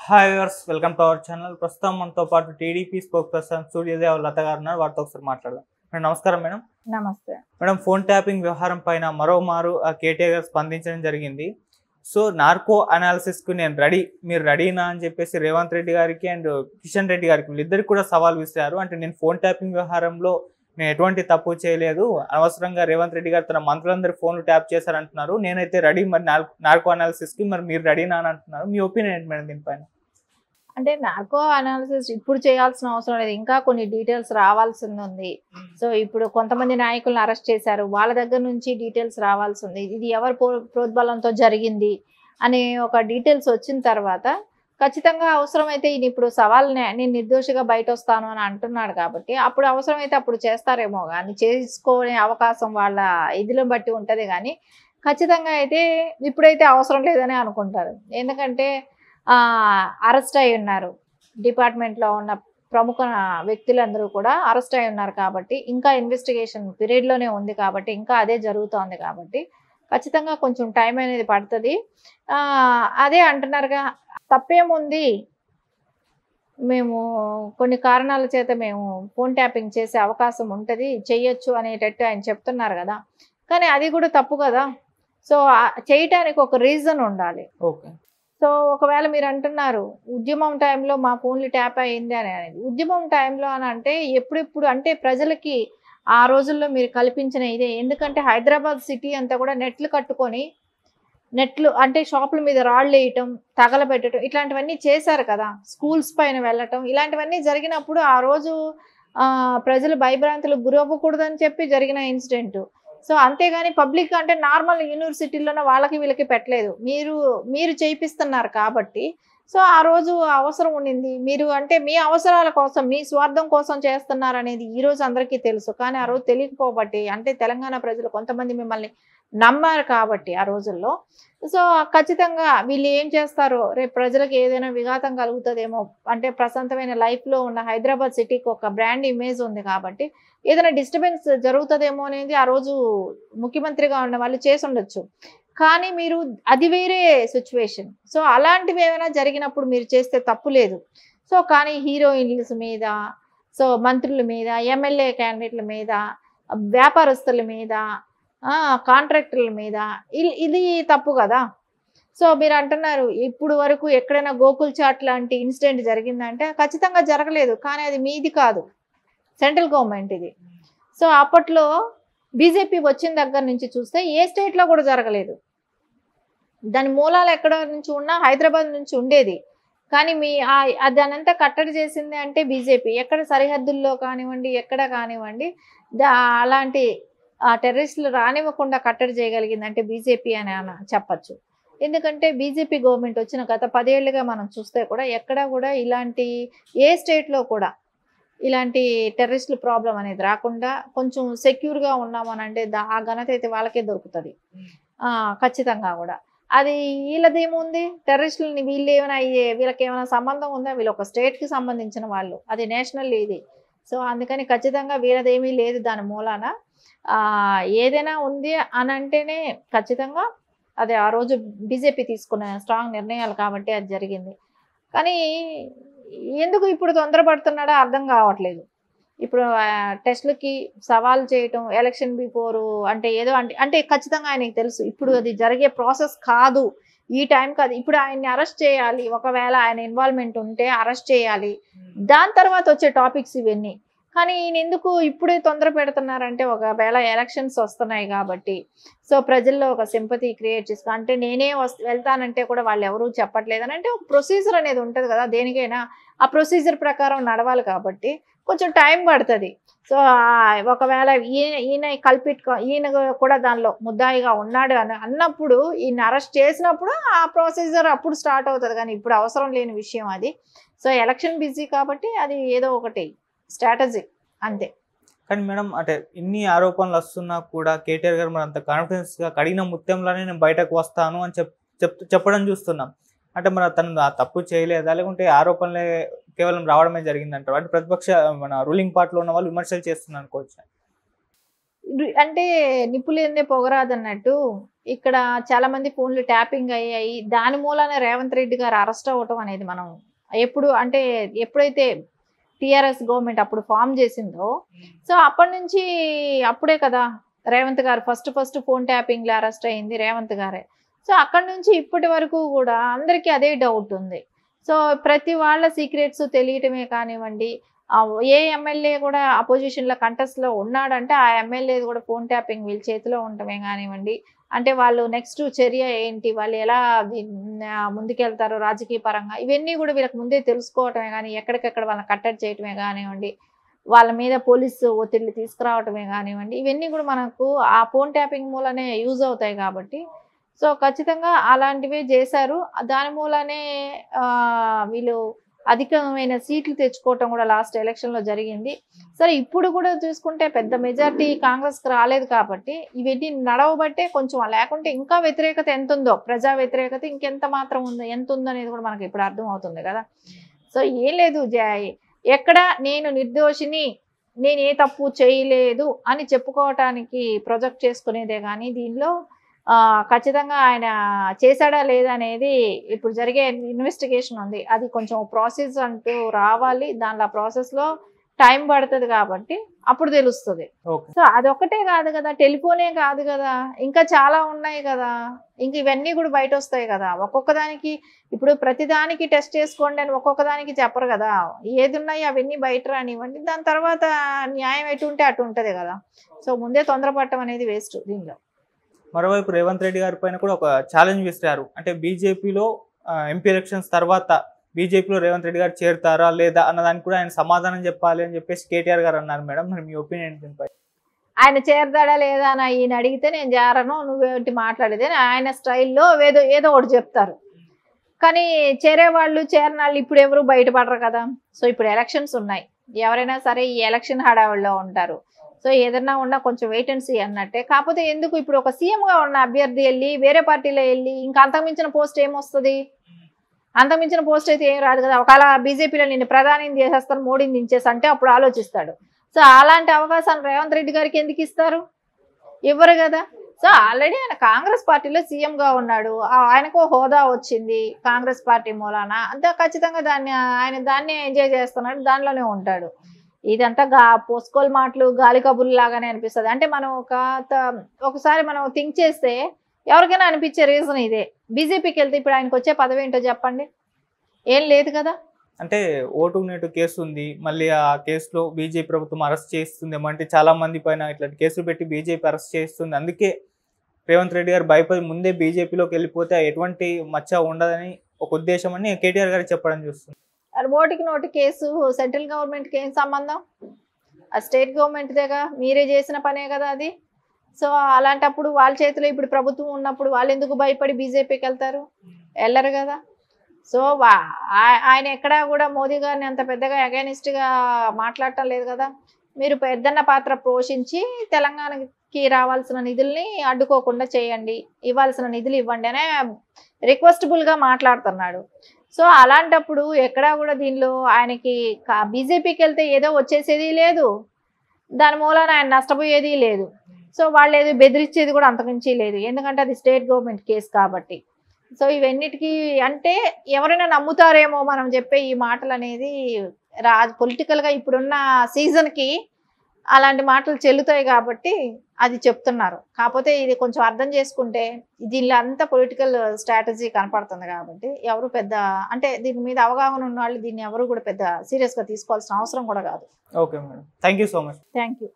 Hi viewers, welcome to our channel. ప్రస్తుతం మనతో పాటు టీడీపీ స్పోక్ పర్సన్ సూర్యదేవ్ లత గారు ఉన్నారు. వారితో ఒకసారి మాట్లాడదాం. మేడం నమస్కారం. మేడం నమస్తే. మేడం ఫోన్ ట్యాపింగ్ వ్యవహారం పైన మరోమారు కేటీఆర్ గారు స్పందించడం జరిగింది. సో నార్కో అనాలిసిస్ కు నేను రెడీ, మీరు రెడీనా అని చెప్పేసి రేవంత్ రెడ్డి గారికి అండ్ కిషన్ రెడ్డి గారికి వీళ్ళిద్దరికి కూడా సవాల్ విసిరారు. అంటే నేను ఫోన్ ట్యాపింగ్ వ్యవహారంలో నేను ఎటువంటి తప్పు చేయలేదు, అనవసరంగా రేవంత్ రెడ్డి గారు తన మంత్రులందరి ఫోన్లు ట్యాప్ చేశారంటున్నారు, నేనైతే రెడీ, మరి నార్కో అనాలిసిస్ కి మరి మీరు రెడీనా అని అంటున్నారు. మీ ఒపీనియన్ ఏంటి మేడం దీనిపైన? అంటే నార్కో అనాలిసిస్ ఇప్పుడు చేయాల్సిన అవసరం లేదు, ఇంకా కొన్ని డీటెయిల్స్ రావాల్సింది ఉంది. సో ఇప్పుడు కొంతమంది నాయకులను అరెస్ట్ చేశారు, వాళ్ళ దగ్గర నుంచి డీటెయిల్స్ రావాల్సి ఉంది. ఇది ఎవరి ప్రోద్బలంతో జరిగింది అనే ఒక డీటెయిల్స్ వచ్చిన తర్వాత ఖచ్చితంగా అవసరమైతే ఈయన ఇప్పుడు నేను నిర్దోషిగా బయట వస్తాను అని అంటున్నాడు కాబట్టి అప్పుడు అవసరమైతే అప్పుడు చేస్తారేమో, కానీ చేసుకునే అవకాశం వాళ్ళ ఇదిలో బట్టి ఉంటుంది. కానీ ఖచ్చితంగా అయితే ఇప్పుడైతే అవసరం లేదని అనుకుంటారు. ఎందుకంటే అరెస్ట్ అయి ఉన్నారు, డిపార్ట్మెంట్లో ఉన్న ప్రముఖ వ్యక్తులందరూ కూడా అరెస్ట్ అయి ఉన్నారు కాబట్టి ఇంకా ఇన్వెస్టిగేషన్ పీరియడ్లోనే ఉంది కాబట్టి ఇంకా అదే జరుగుతోంది కాబట్టి ఖచ్చితంగా కొంచెం టైం అనేది పడుతుంది. అదే అంటున్నారుగా, తప్పేముంది, మేము కొన్ని కారణాల చేత మేము ఫోన్ ట్యాపింగ్ చేసే అవకాశం ఉంటుంది, చెయ్యొచ్చు అనేటట్టు ఆయన చెప్తున్నారు కదా. కానీ అది కూడా తప్పు కదా. సో చేయటానికి ఒక రీజన్ ఉండాలి. ఓకే. సో ఒకవేళ మీరు అంటున్నారు ఉద్యమం టైంలో మా ఫోన్లు ట్యాప్ అయ్యింది అనేది, ఉద్యమం టైంలో అని అంటే ఎప్పుడెప్పుడు అంటే ప్రజలకి ఆ రోజుల్లో మీరు కల్పించిన ఇదే. ఎందుకంటే హైదరాబాద్ సిటీ అంతా కూడా నెట్లు కట్టుకొని, నెట్లు అంటే షాపుల మీద రాళ్ళు వేయటం, తగలబెట్టడం, ఇట్లాంటివన్నీ చేశారు కదా. స్కూల్స్ పైన వెళ్ళటం, ఇలాంటివన్నీ జరిగినప్పుడు ఆ రోజు ప్రజలు భయభ్రాంతులకు గురవ్వకూడదని చెప్పి జరిగిన ఇన్సిడెంట్. సో అంతేగాని పబ్లిక్ అంటే నార్మల్ యూనివర్సిటీలోనే వాళ్ళకి వీళ్ళకి పెట్టలేదు, మీరు చేయిస్తున్నారు కాబట్టి. సో ఆ రోజు అవసరం ఉండింది, మీరు అంటే మీ అవసరాల కోసం మీ స్వార్థం కోసం చేస్తున్నారు అనేది ఈ రోజు అందరికీ తెలుసు. కానీ ఆ రోజు తెలియకపోబట్టి, అంటే తెలంగాణ ప్రజలు కొంతమంది మిమ్మల్ని నమ్మారు కాబట్టి ఆ రోజుల్లో. సో ఖచ్చితంగా వీళ్ళు ఏం చేస్తారో, రేపు ప్రజలకు ఏదైనా విఘాతం కలుగుతుందేమో, అంటే ప్రశాంతమైన లైఫ్లో ఉన్న హైదరాబాద్ సిటీకి ఒక బ్రాండ్ ఇమేజ్ ఉంది కాబట్టి ఏదైనా డిస్టర్బెన్స్ జరుగుతుందేమో అనేది ఆ రోజు ముఖ్యమంత్రిగా ఉన్న వాళ్ళు చేసి ఉండొచ్చు. కానీ మీరు అది వేరే సిచ్యువేషన్. సో అలాంటివి ఏమైనా జరిగినప్పుడు మీరు చేస్తే తప్పు లేదు. సో కానీ హీరోయిన్స్ మీద, సో మంత్రుల మీద, ఎమ్మెల్యే క్యాండిడేట్ల మీద, వ్యాపారస్తుల మీద, కాంట్రాక్టర్ల మీద, ఇది తప్పు కదా. సో మీరు అంటున్నారు ఇప్పుడు వరకు ఎక్కడైనా గోకుల్ చాట్ లాంటి ఇన్సిడెంట్ జరిగిందంటే ఖచ్చితంగా జరగలేదు. కానీ అది మీది కాదు, సెంట్రల్ గవర్నమెంట్ ఇది. సో అప్పట్లో బీజేపీ వచ్చిన దగ్గర నుంచి చూస్తే ఏ స్టేట్లో కూడా జరగలేదు. దాని మూలాలు ఎక్కడ నుంచి ఉన్నా హైదరాబాద్ నుంచి ఉండేది. కానీ దానంతా కట్టడి చేసింది అంటే బీజేపీ. ఎక్కడ సరిహద్దుల్లో కానివ్వండి, ఎక్కడ కానివ్వండి, అలాంటి టెర్రరిస్టులు రానివ్వకుండా కట్టడి చేయగలిగింది అంటే బీజేపీ అని చెప్పచ్చు. ఎందుకంటే బీజేపీ గవర్నమెంట్ వచ్చిన గత 10 ఏళ్ళుగా మనం చూస్తే కూడా ఎక్కడా కూడా ఇలాంటి ఏ స్టేట్లో కూడా ఇలాంటి టెర్రరిస్టుల ప్రాబ్లం అనేది రాకుండా కొంచెం సెక్యూర్గా ఉన్నామనంటే ఆ ఘనత అయితే వాళ్ళకే దొరుకుతుంది ఖచ్చితంగా కూడా. అది వీళ్ళదేముంది, టెర్రరిస్టులని వీళ్ళకి ఏమైనా సంబంధం ఉందా? వీళ్ళు ఒక స్టేట్కి సంబంధించిన వాళ్ళు, అది నేషనల్ ఇది. సో అందుకని ఖచ్చితంగా వీళ్ళదేమీ లేదు దాని మూలాన. ఏదైనా ఉంది అని అంటేనే ఖచ్చితంగా అది ఆ రోజు బీజేపీ తీసుకున్న స్ట్రాంగ్ నిర్ణయాలు కాబట్టి అది జరిగింది. కానీ ఎందుకు ఇప్పుడు తొందరపడుతున్నాడో అర్థం కావట్లేదు. ఇప్పుడు టెస్టులకి సవాల్ చేయటం ఎలక్షన్ బిఫోరు అంటే ఏదో అంటే ఖచ్చితంగా ఆయనకి తెలుసు ఇప్పుడు అది జరిగే ప్రాసెస్ కాదు, ఈ టైం కాదు. ఇప్పుడు ఆయన్ని అరెస్ట్ చేయాలి, ఒకవేళ ఆయన ఇన్వాల్వ్మెంట్ ఉంటే అరెస్ట్ చేయాలి, దాని తర్వాత వచ్చే టాపిక్స్ ఇవన్నీ. కానీ ఈయన ఎందుకు ఇప్పుడే తొందర పెడుతున్నారంటే ఒకవేళ ఎలక్షన్స్ వస్తున్నాయి కాబట్టి, సో ప్రజల్లో ఒక సింపతి క్రియేట్ చేసుకో, అంటే నేనే వెళ్తానంటే కూడా వాళ్ళు ఎవరూ చెప్పట్లేదని, అంటే ఒక ప్రొసీజర్ అనేది ఉంటుంది కదా దేనికైనా, ఆ ప్రొసీజర్ ప్రకారం నడవాలి కాబట్టి కొంచెం టైం పడుతుంది. సో ఒకవేళ ఈయన కూడా దానిలో ముద్దాయిగా ఉన్నాడు అన్నప్పుడు, ఈయన అరెస్ట్ చేసినప్పుడు ఆ ప్రొసీజర్ అప్పుడు స్టార్ట్ అవుతుంది. కానీ ఇప్పుడు అవసరం లేని విషయం అది. సో ఎలక్షన్ బిజీ కాబట్టి అది ఏదో ఒకటి స్ట్రాటజీ అంతే. కానీ మేడం అంటే ఇన్ని ఆరోపణలు వస్తున్నా కూడా కేటీఆర్ గారు మరి అంత కాన్ఫిడెన్స్గా కడిగిన ముత్యంలోనే నేను బయటకు వస్తాను అని చెప్పడం చూస్తున్నాం. అంటే మరి తను తప్పు చేయలేదా, లేకుంటే ఆరోపణలే కేవలం రావడమే జరిగిందంటారు? అంటే ప్రతిపక్ష మన రూలింగ్ పార్టీలో ఉన్న వాళ్ళు విమర్శలు చేస్తున్నారు అనుకోవచ్చు. అంటే నిప్పులేందే పొగరాదన్నట్టు ఇక్కడ చాలా మంది ఫోన్లు ట్యాపింగ్ అయ్యాయి. దాని మూలాన రేవంత్ రెడ్డి గారు అరెస్ట్ అవ్వటం అనేది మనం ఎప్పుడు అంటే ఎప్పుడైతే టీఆర్ఎస్ గవర్నమెంట్ అప్పుడు ఫామ్ చేసిందో, సో అప్పటి నుంచి అప్పుడే కదా రేవంత్ గారు ఫస్ట్ ఫోన్ ట్యాపింగ్లో అరెస్ట్ అయింది రేవంత్ గారే. సో అక్కడి నుంచి ఇప్పటి వరకు కూడా అందరికీ అదే డౌట్ ఉంది. సో ప్రతి వాళ్ళ సీక్రెట్స్ తెలియటమే కానివ్వండి, ఏ ఎమ్మెల్యే కూడా అపోజిషన్లో కంటెస్ట్లో ఉన్నాడంటే ఆ ఎమ్మెల్యే కూడా ఫోన్ ట్యాపింగ్ వీళ్ళ చేతిలో ఉండటమే కానివ్వండి, అంటే వాళ్ళు నెక్స్ట్ చర్య ఏంటి, వాళ్ళు ఎలా ముందుకెళ్తారు రాజకీయ పరంగా, ఇవన్నీ కూడా వీళ్ళకి ముందే తెలుసుకోవటమే కానీ ఎక్కడికెక్కడ వాళ్ళని కట్టడి చేయటమే కానివ్వండి, వాళ్ళ మీద పోలీసు ఒత్తిళ్ళు తీసుకురావటమే కానివ్వండి, ఇవన్నీ కూడా మనకు ఆ ఫోన్ ట్యాపింగ్ మూలనే యూజ్ అవుతాయి కాబట్టి సో ఖచ్చితంగా అలాంటివే చేశారు. దాని మూలనే వీళ్ళు అధికమైన సీట్లు తెచ్చుకోవటం కూడా లాస్ట్ ఎలక్షన్లో జరిగింది. సరే ఇప్పుడు కూడా చూసుకుంటే పెద్ద మెజార్టీ కాంగ్రెస్కి రాలేదు కాబట్టి ఇవన్నీ నడవబట్టే కొంచెం, లేకుంటే ఇంకా వ్యతిరేకత ఎంత ఉందో, ప్రజా వ్యతిరేకత ఇంకెంత మాత్రం ఉందో ఎంత ఉందో అనేది కూడా మనకి ఇప్పుడు అర్థం అవుతుంది కదా. సో ఏం లేదు, ఎక్కడ నేను నిర్దోషిని, నేను ఏ తప్పు చేయలేదు అని చెప్పుకోవటానికి ప్రొజెక్ట్ చేసుకునేదే కానీ దీనిలో ఖచ్చితంగా ఆయన చేశాడా లేదా అనేది ఇప్పుడు జరిగే ఇన్వెస్టిగేషన్ ఉంది. అది కొంచెం ప్రాసెస్ అంటూ రావాలి, దానిలో ప్రాసెస్లో టైం పడుతుంది కాబట్టి అప్పుడు తెలుస్తుంది. సో అదొక్కటే కాదు కదా, టెలిఫోనే కాదు కదా, ఇంకా చాలా ఉన్నాయి కదా, ఇంక ఇవన్నీ కూడా బయట వస్తాయి కదా. ఒక్కొక్క దానికి ఇప్పుడు ప్రతిదానికి టెస్ట్ చేసుకోండి అని ఒక్కొక్క దానికి చెప్పరు కదా, ఏది ఉన్నాయి అవన్నీ బయట రానివ్వండి, దాని తర్వాత న్యాయం ఎటు ఉంటే అటు ఉంటుంది కదా. సో ముందే తొందరపడటం అనేది వేస్ట్ దీనిలో. మరోవైపు రేవంత్ రెడ్డి గారి పైన కూడా ఒక ఛాలెంజ్ విసిరారు. అంటే బీజేపీలో ఎంపీ ఎలక్షన్స్ తర్వాత బీజేపీలో రేవంత్ రెడ్డి గారు చేరుతారా లేదా అన్నదానికి కూడా ఆయన సమాధానం చెప్పాలి అని చెప్పేసి కేటీఆర్ గారు అన్నారు. మేడం, మరి మీ ఒపీనియన్ దీనిపై? ఆయన చేరతాడా లేదా అని ఈయన అడిగితే నేను చేరను, నువ్వేంటి మాట్లాడేది అని ఆయన స్టైల్లో ఏదో ఒకటి చెప్తారు. కానీ చేరేవాళ్ళు చేరనాళ్ళు ఇప్పుడు ఎవరు బయటపడరు కదా. సో ఇప్పుడు ఎలక్షన్స్ ఉన్నాయి, ఎవరైనా సరే ఈ ఎలక్షన్ హడావుల్లో ఉంటారు. సో ఏదన్నా ఉన్నా కొంచెం వెయిట్ అండ్ సీ అన్నట్టే. కాకపోతే ఎందుకు ఇప్పుడు ఒక సీఎంగా ఉన్న అభ్యర్థి వెళ్ళి వేరే పార్టీలో వెళ్ళి ఇంకా అంతకుమించిన పోస్ట్ ఏమొస్తుంది? అంతకుమించిన పోస్ట్ అయితే ఏం రాదు కదా. ఒకవేళ బీజేపీలో నేను ప్రధానిని చేసేస్తాను, మోడీని దించేసి అంటే అప్పుడు ఆలోచిస్తాడు. సో అలాంటి అవకాశాన్ని రేవంత్ రెడ్డి గారికి ఎందుకు ఇస్తారు? ఇవ్వరు కదా. సో ఆల్రెడీ ఆయన కాంగ్రెస్ పార్టీలో సీఎంగా ఉన్నాడు, ఆయనకు హోదా వచ్చింది కాంగ్రెస్ పార్టీ మూలాన, అంతా ఖచ్చితంగా దాన్ని ఎంజాయ్ చేస్తున్నాడు, దానిలోనే ఉంటాడు. ఇదంతా పోస్కోల్ మాటలు గాలి కబుర్లు లాగానే అనిపిస్తుంది. అంటే మనం ఒకసారి మనం థింక్ చేస్తే ఎవరికైనా అనిపించే రీజన్ ఇదే. బీజేపీకి వెళ్తే ఇప్పుడు ఆయనకు వచ్చే పదవి ఏంటో చెప్పండి, ఏం లేదు కదా. అంటే ఓటు నేటు కేసు ఉంది, మళ్ళీ ఆ కేసులో బీజేపీ ప్రభుత్వం అరెస్ట్ చేస్తుంది, అంటే చాలా మంది పైన ఇట్లాంటి కేసులు పెట్టి బీజేపీ అరెస్ట్ చేస్తుంది. అందుకే రేవంత్ రెడ్డి గారు భయపడి ముందే బీజేపీలోకి వెళ్ళిపోతే ఎటువంటి మచ్చ ఉండదని ఒక ఉద్దేశం అని కేటీఆర్ గారు చెప్పడం చూస్తుంది. ఓటుకి నోటు కేసు సెంట్రల్ గవర్నమెంట్కి ఏం సంబంధం? ఆ స్టేట్ గవర్నమెంట్దేగా, మీరే చేసిన పనే కదా అది. సో అలాంటప్పుడు వాళ్ళ చేతిలో ఇప్పుడు ప్రభుత్వం ఉన్నప్పుడు వాళ్ళు ఎందుకు భయపడి బీజేపీకి వెళ్తారు? వెళ్ళరు కదా. సో ఆయన ఎక్కడా కూడా మోదీ గారిని అంత పెద్దగా అగైనిస్ట్గా మాట్లాడటం లేదు కదా. మీరు పెద్దన్న పాత్ర పోషించి తెలంగాణకి రావాల్సిన నిధుల్ని అడ్డుకోకుండా చేయండి, ఇవ్వాల్సిన నిధులు ఇవ్వండి అనే రిక్వెస్టబుల్గా మాట్లాడుతున్నాడు. సో అలాంటప్పుడు ఎక్కడా కూడా దీనిలో ఆయనకి బీజేపీకి వెళ్తే ఏదో వచ్చేసేది లేదు, దాని మూలాన ఆయన నష్టపోయేది లేదు. సో వాళ్ళు ఏదో బెదిరించేది కూడా అంతకుమించి లేదు, ఎందుకంటే అది స్టేట్ గవర్నమెంట్ కేసు కాబట్టి. సో ఇవన్నిటికీ అంటే ఎవరైనా నమ్ముతారేమో మనం చెప్పే ఈ మాటలు అనేది పొలిటికల్గా ఇప్పుడున్న సీజన్కి అలాంటి మాటలు చెల్లుతాయి కాబట్టి అది చెప్తున్నారు. కాకపోతే ఇది కొంచెం అర్థం చేసుకుంటే దీనిలో అంతా పొలిటికల్ స్ట్రాటజీ కనపడుతుంది కాబట్టి ఎవరు పెద్ద అంటే దీని మీద అవగాహన ఉన్న వాళ్ళు దీన్ని ఎవరు కూడా పెద్ద సీరియస్గా తీసుకోవాల్సిన అవసరం కూడా కాదు. Okay madam, thank you so much. Thank you.